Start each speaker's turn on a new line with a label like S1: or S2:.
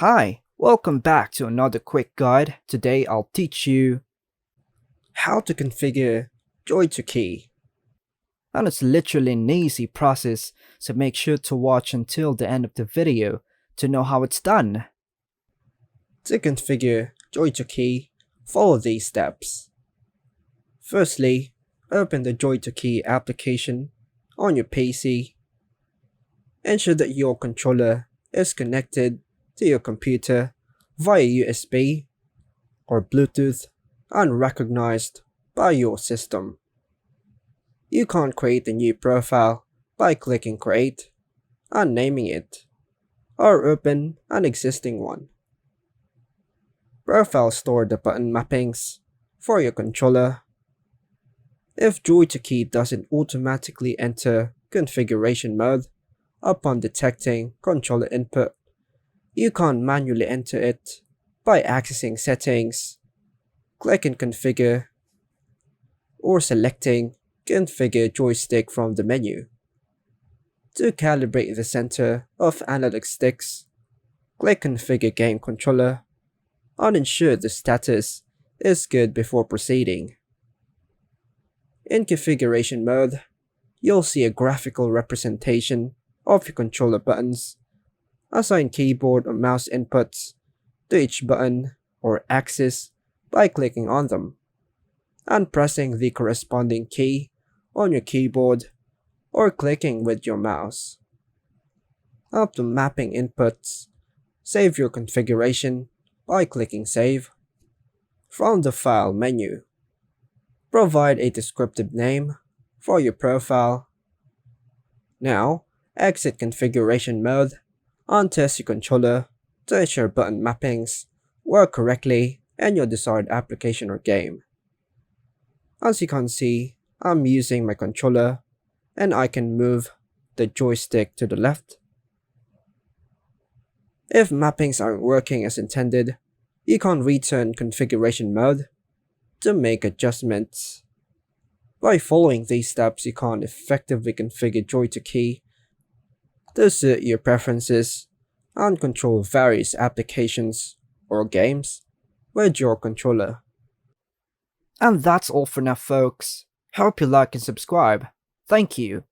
S1: Hi, welcome back to another quick guide. Today I'll teach you how to configure JoyToKey. And it's literally an easy process, so make sure to watch until the end of the video to know how it's done. To configure JoyToKey, follow these steps. Firstly, open the JoyToKey application on your PC. Ensure that your controller is connected to your computer via USB or Bluetooth and recognized by your system. You can create a new profile by clicking Create and naming it, or open an existing one. Profile store the button mappings for your controller. If JoyToKey doesn't automatically enter configuration mode upon detecting controller input, you can manually enter it by accessing Settings, clicking Configure, or selecting Configure Joystick from the menu. To calibrate the center of analog sticks, click Configure Game Controller and ensure the status is good before proceeding. In configuration mode, you'll see a graphical representation of your controller buttons. Assign keyboard or mouse inputs to each button or axis by clicking on them and pressing the corresponding key on your keyboard or clicking with your mouse. After mapping inputs, save your configuration by clicking Save. From the File menu, provide a descriptive name for your profile. Now, exit configuration mode and test your controller to ensure button mappings work correctly in your desired application or game. As you can see, I'm using my controller and I can move the joystick to the left. If mappings aren't working as intended, you can return configuration mode to make adjustments. By following these steps, you can effectively configure JoyToKey to suit your preferences and control various applications or games with your controller. And that's all for now, folks. Hope you like and subscribe. Thank you.